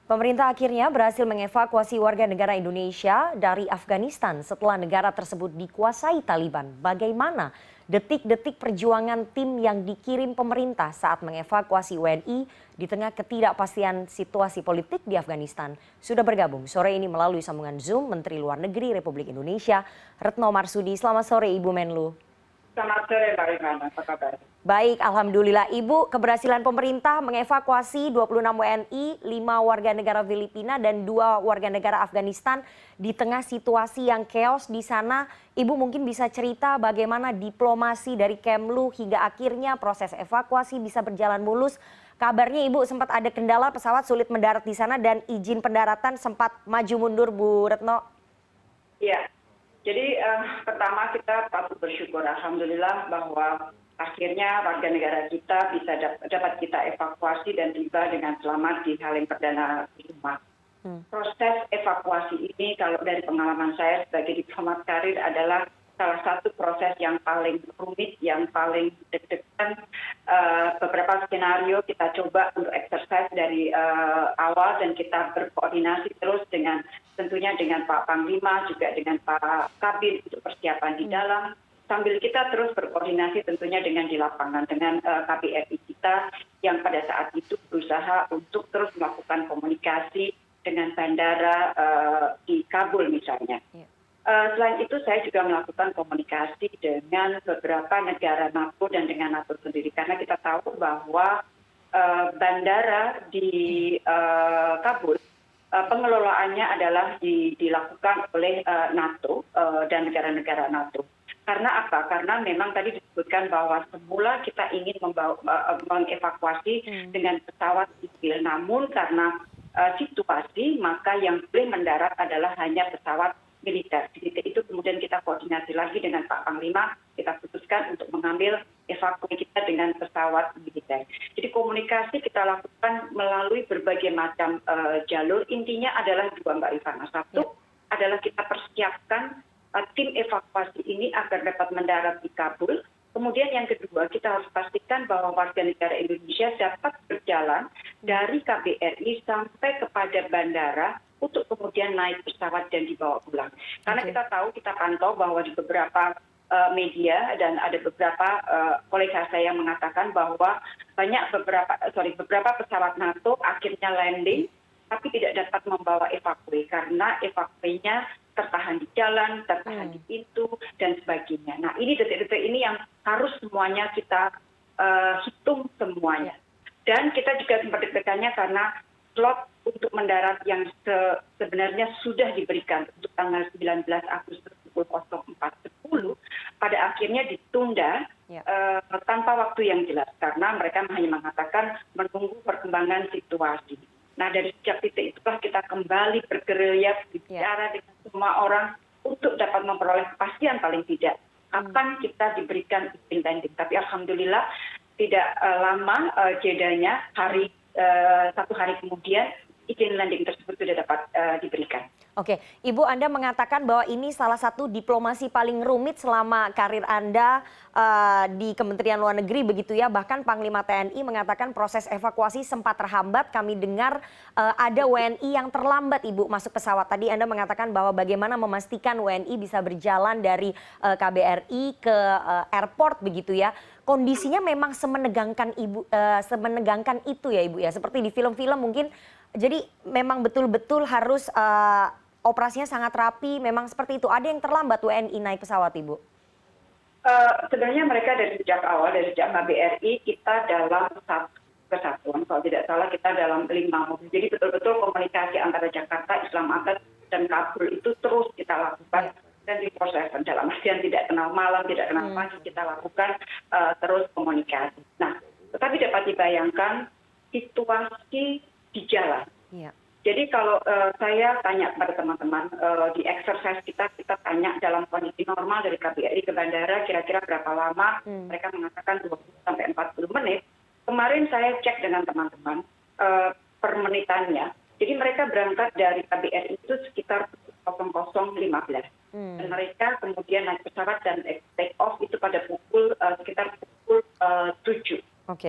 Pemerintah akhirnya berhasil mengevakuasi warga negara Indonesia dari Afghanistan setelah negara tersebut dikuasai Taliban. Bagaimana detik-detik perjuangan tim yang dikirim pemerintah saat mengevakuasi WNI di tengah ketidakpastian situasi politik di Afghanistan? Sudah bergabung sore ini melalui sambungan Zoom Menteri Luar Negeri Republik Indonesia, Retno Marsudi. Selamat sore Ibu Menlu. Selamat sore Mbak Rifana, apa kabar? Baik, Alhamdulillah. Ibu, keberhasilan pemerintah mengevakuasi 26 WNI, 5 warga negara Filipina, dan 2 warga negara Afghanistan di tengah situasi yang chaos di sana. Ibu mungkin bisa cerita bagaimana diplomasi dari Kemlu hingga akhirnya proses evakuasi bisa berjalan mulus. Kabarnya Ibu sempat ada kendala, pesawat sulit mendarat di sana dan izin pendaratan sempat maju mundur, Bu Retno. Iya, jadi pertama kita patut bersyukur alhamdulillah bahwa akhirnya warga negara kita bisa dapat kita evakuasi dan tiba dengan selamat di Halim Perdana Kusuma. Proses evakuasi ini kalau dari pengalaman saya sebagai diplomat karir adalah salah satu proses yang paling rumit, yang paling deg-degan. Beberapa skenario kita coba untuk exercise dari awal dan kita berkoordinasi terus dengan tentunya dengan Pak Panglima, juga dengan Pak Kabir untuk persiapan di dalam. Sambil kita terus berkoordinasi tentunya dengan di lapangan, dengan KBRI kita yang pada saat itu berusaha untuk terus melakukan komunikasi dengan bandara di Kabul misalnya. Selain itu saya juga melakukan komunikasi dengan beberapa negara NATO dan dengan NATO sendiri. Karena kita tahu bahwa bandara di Kabul pengelolaannya adalah dilakukan oleh NATO dan negara-negara NATO. Karena apa? Karena memang tadi disebutkan bahwa semula kita ingin mengevakuasi dengan pesawat sipil. Namun karena situasi maka yang boleh mendarat adalah hanya pesawat militer. Di titik itu kemudian kita koordinasi lagi dengan Pak Panglima, kita putuskan untuk mengambil evakuasi kita dengan pesawat militer. Jadi komunikasi kita lakukan melalui berbagai macam jalur. Intinya adalah dua Mbak Rifana. Satu adalah kita persiapkan tim evakuasi ini agar dapat mendarat di Kabul. Kemudian yang kedua, kita harus pastikan bahwa warga negara Indonesia dapat berjalan dari KBRI sampai kepada bandara untuk kemudian naik pesawat dan dibawa pulang. Karena kita tahu, kita pantau bahwa di beberapa media dan ada beberapa kolega saya yang mengatakan bahwa beberapa pesawat NATO akhirnya landing tapi tidak dapat membawa evakuasi karena evakuasinya tertahan di jalan, tertahan di pintu, dan sebagainya. Nah, ini detik-detik ini yang harus semuanya kita hitung semuanya. Dan kita juga sempat deg-degannya karena slot untuk mendarat yang sebenarnya sudah diberikan untuk tanggal 19 Agustus pukul 04.10 pada akhirnya ditunda tanpa waktu yang jelas karena mereka hanya mengatakan menunggu perkembangan situasi. Nah, dari sejak titik itulah kita kembali bergerilya bicara dengan semua orang untuk dapat memperoleh kepastian paling tidak kapan kita diberikan izin landing. Tapi alhamdulillah tidak lama jedanya satu hari kemudian izin landing tersebut sudah dapat diberikan. Oke, Ibu, Anda mengatakan bahwa ini salah satu diplomasi paling rumit selama karir Anda di Kementerian Luar Negeri begitu ya. Bahkan Panglima TNI mengatakan proses evakuasi sempat terhambat. Kami dengar ada WNI yang terlambat, Ibu, masuk pesawat. Tadi Anda mengatakan bahwa bagaimana memastikan WNI bisa berjalan dari KBRI ke airport begitu ya. Kondisinya memang semenegangkan semenegangkan itu ya, Ibu ya. Seperti di film-film mungkin. Jadi memang betul-betul harus operasinya sangat rapi, memang seperti itu. Ada yang terlambat WNI naik pesawat, Ibu? Sebenarnya mereka dari sejak awal, dari sejak KBRI, kita dalam satu kesatuan. Kalau tidak salah kita dalam 5 mobil. Jadi betul-betul komunikasi antara Jakarta, Islamabad, dan Kabul itu terus kita lakukan. Dan diproses dalam artian tidak kenal malam, tidak kenal pagi, kita lakukan terus komunikasi. Nah, tetapi dapat dibayangkan situasi di jalan. Jadi kalau saya tanya kepada teman-teman di exercise kita tanya dalam kondisi normal dari KBRI ke bandara kira-kira berapa lama, mereka mengatakan 20 sampai 40 menit. Kemarin saya cek dengan teman-teman per menitannya. Jadi mereka berangkat dari KBRI itu sekitar 00.15. Dan mereka kemudian naik pesawat dan take off itu pada sekitar pukul 7.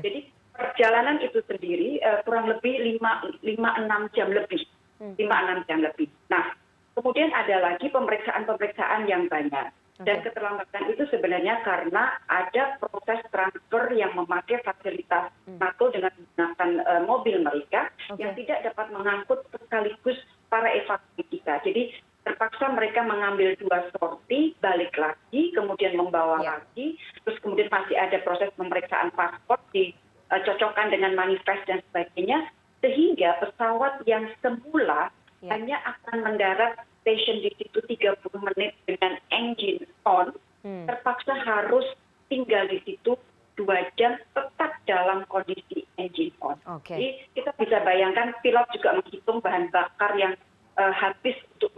Jadi perjalanan itu sendiri kurang lebih 5-6 jam lebih. 5-6 jam lebih. Nah, kemudian ada lagi pemeriksaan-pemeriksaan yang banyak. Dan keterlambatan itu sebenarnya karena ada proses transfer yang memakai fasilitas NATO dengan menggunakan mobil mereka yang tidak dapat mengangkut sekaligus para evakuasi kita. Jadi terpaksa mereka mengambil 2 sorti, balik lagi, kemudian membawa lagi, terus kemudian masih ada proses pemeriksaan paspor, dicocokkan dengan manifest dan sebagainya, sehingga pesawat yang semula hanya akan mendarat station di situ 30 menit dengan engine on, terpaksa harus tinggal di situ 2 jam tetap dalam kondisi engine on. Jadi kita bisa bayangkan pilot juga menghitung bahan bakar yang habis untuk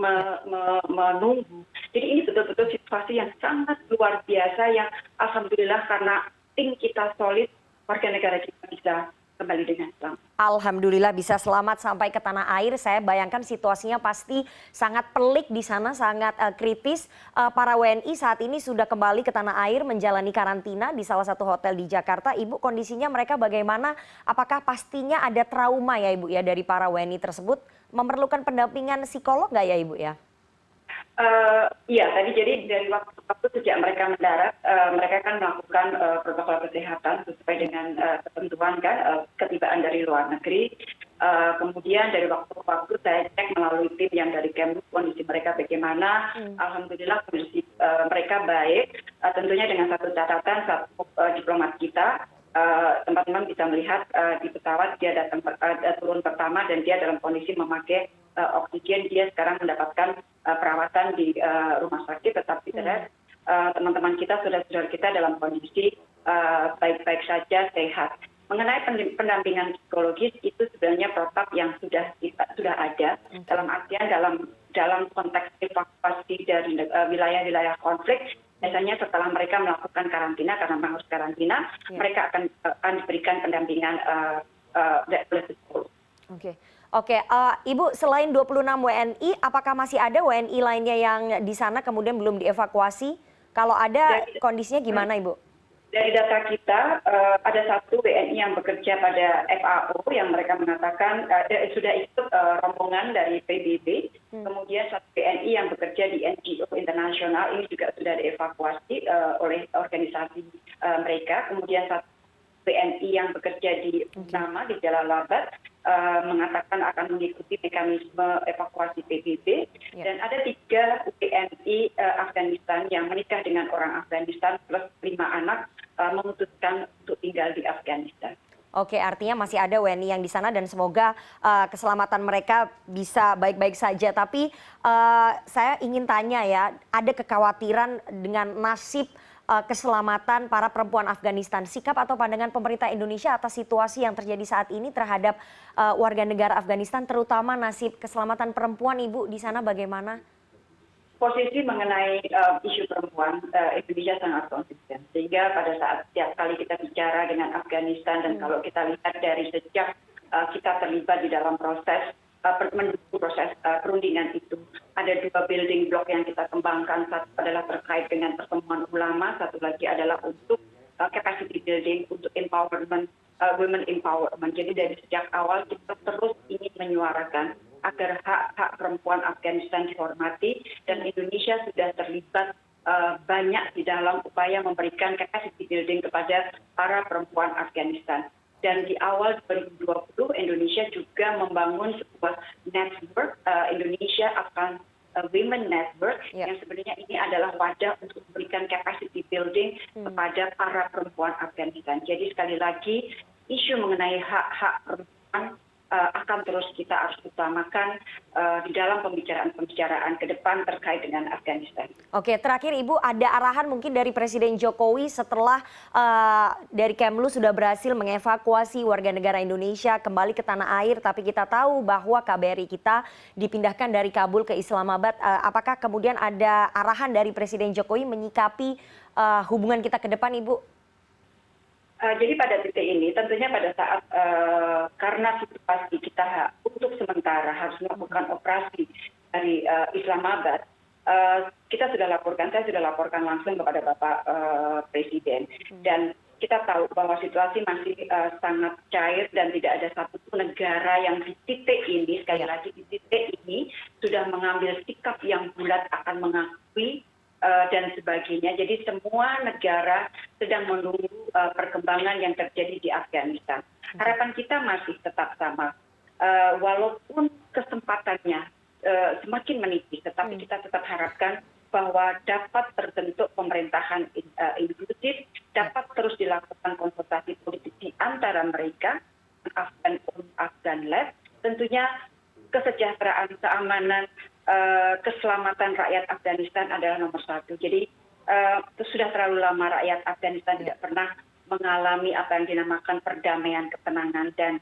menunggu. Jadi ini betul-betul situasi yang sangat luar biasa yang alhamdulillah karena tim kita solid, warga negara kita bisa kembali dengan selamat. Alhamdulillah bisa selamat sampai ke tanah air. Saya bayangkan situasinya pasti sangat pelik di sana, sangat kritis. Para WNI saat ini sudah kembali ke tanah air menjalani karantina di salah satu hotel di Jakarta. Ibu, kondisinya mereka bagaimana? Apakah pastinya ada trauma ya Ibu ya dari para WNI tersebut? Memerlukan pendampingan psikolog nggak ya Ibu ya? Iya, tadi jadi dari waktu sejak mereka mendarat, mereka kan melakukan protokol kesehatan sesuai dengan ketentuan kan ketibaan dari luar negeri. Kemudian dari waktu ke waktu saya cek melalui tim yang dari Kemlu kondisi mereka bagaimana. Alhamdulillah kondisi mereka baik. Tentunya dengan satu catatan, satu diplomat kita. Teman-teman bisa melihat di pesawat dia turun pertama dan dia dalam kondisi memakai oksigen. Dia sekarang mendapatkan perawatan di rumah sakit, tetapi teman-teman kita, saudara-saudara kita dalam kondisi baik-baik saja, sehat. Mengenai pendampingan psikologis itu sebenarnya protap yang sudah ada dalam artian dalam konteks evakuasi dari wilayah-wilayah konflik. Biasanya setelah mereka melakukan karantina, karena memang harus karantina, mereka akan diberikan pendampingan oleh psikolog. Oke, Ibu, selain 26 WNI, apakah masih ada WNI lainnya yang di sana kemudian belum dievakuasi? Kalau ada, kondisinya gimana Ibu? Dari data kita, ada satu WNI yang bekerja pada FAO yang mereka mengatakan sudah ikut rombongan dari PBB. Kemudian satu WNI yang bekerja di NGO internasional, ini juga sudah dievakuasi oleh organisasi mereka. Kemudian satu WNI yang bekerja di Nama di Jalalabad mengatakan akan mengikuti mekanisme evakuasi PBB. Dan ada 3 WNI Afghanistan yang menikah dengan orang Afghanistan plus 5 anak memutuskan untuk tinggal di Afghanistan. Oke, artinya masih ada WNI yang di sana dan semoga keselamatan mereka bisa baik-baik saja. Tapi saya ingin tanya ya, ada kekhawatiran dengan nasib keselamatan para perempuan Afghanistan. Sikap atau pandangan pemerintah Indonesia atas situasi yang terjadi saat ini terhadap warga negara Afghanistan, terutama nasib keselamatan perempuan, Ibu, di sana bagaimana? Posisi mengenai isu perempuan Indonesia sangat konsisten, sehingga pada saat setiap kali kita bicara dengan Afghanistan dan kalau kita lihat dari sejak kita terlibat di dalam proses mendukung proses perundingan itu, ada 2 building block yang kita kembangkan. Satu adalah terkait dengan pertemuan ulama, satu lagi adalah untuk capacity building, untuk empowerment, women empowerment. Jadi dari sejak awal kita terus ingin menyuarakan agar hak-hak perempuan Afghanistan dihormati, dan Indonesia sudah terlibat banyak di dalam upaya memberikan capacity building kepada para perempuan Afghanistan. Dan di awal 2020 Indonesia juga membangun sebuah network Indonesia Afghan Women Network yang sebenarnya ini adalah wadah untuk memberikan capacity building kepada para perempuan Afghanistan. Jadi sekali lagi isu mengenai hak-hak perempuan akan terus kita harus utamakan di dalam pembicaraan ke depan terkait dengan Afghanistan. Oke, terakhir Ibu, ada arahan mungkin dari Presiden Jokowi setelah dari Kemlu sudah berhasil mengevakuasi warga negara Indonesia kembali ke tanah air, tapi kita tahu bahwa KBRI kita dipindahkan dari Kabul ke Islamabad. Apakah kemudian ada arahan dari Presiden Jokowi menyikapi hubungan kita ke depan, Ibu? Jadi pada titik ini tentunya pada saat karena situasi kita untuk sementara harus melakukan operasi dari Islamabad, saya sudah laporkan langsung kepada Bapak Presiden, dan kita tahu bahwa situasi masih sangat cair dan tidak ada satupun negara yang di titik ini, sekali lagi di titik ini, sudah mengambil sikap yang bulat akan mengakui dan sebagainya. Jadi semua negara sedang menunggu perkembangan yang terjadi di Afghanistan. Harapan kita masih tetap sama. Walaupun kesempatannya semakin menipis, tetapi kita tetap harapkan bahwa dapat terbentuk pemerintahan inklusif, dapat terus dilakukan konsultasi politik di antara mereka, Afghan-led, tentunya kesejahteraan, keamanan, keselamatan rakyat Afghanistan adalah nomor satu. Jadi sudah terlalu lama rakyat Afghanistan tidak pernah mengalami apa yang dinamakan perdamaian, ketenangan, dan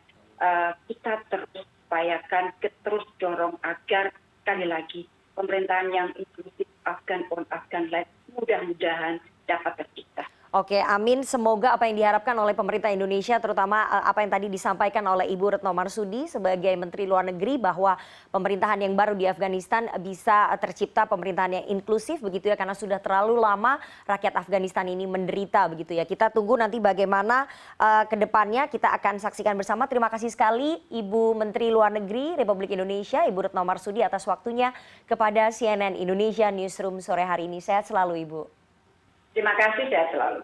kita terus upayakan, terus dorong agar sekali lagi pemerintahan yang inklusif Afghan-led mudah-mudahan dapat tercipta. Oke, amin. Semoga apa yang diharapkan oleh pemerintah Indonesia, terutama apa yang tadi disampaikan oleh Ibu Retno Marsudi sebagai Menteri Luar Negeri, bahwa pemerintahan yang baru di Afghanistan bisa tercipta pemerintahan yang inklusif begitu ya, karena sudah terlalu lama rakyat Afghanistan ini menderita begitu ya. Kita tunggu nanti bagaimana ke depannya, kita akan saksikan bersama. Terima kasih sekali Ibu Menteri Luar Negeri Republik Indonesia, Ibu Retno Marsudi, atas waktunya kepada CNN Indonesia Newsroom sore hari ini. Sehat selalu Ibu. Terima kasih, sehat selalu.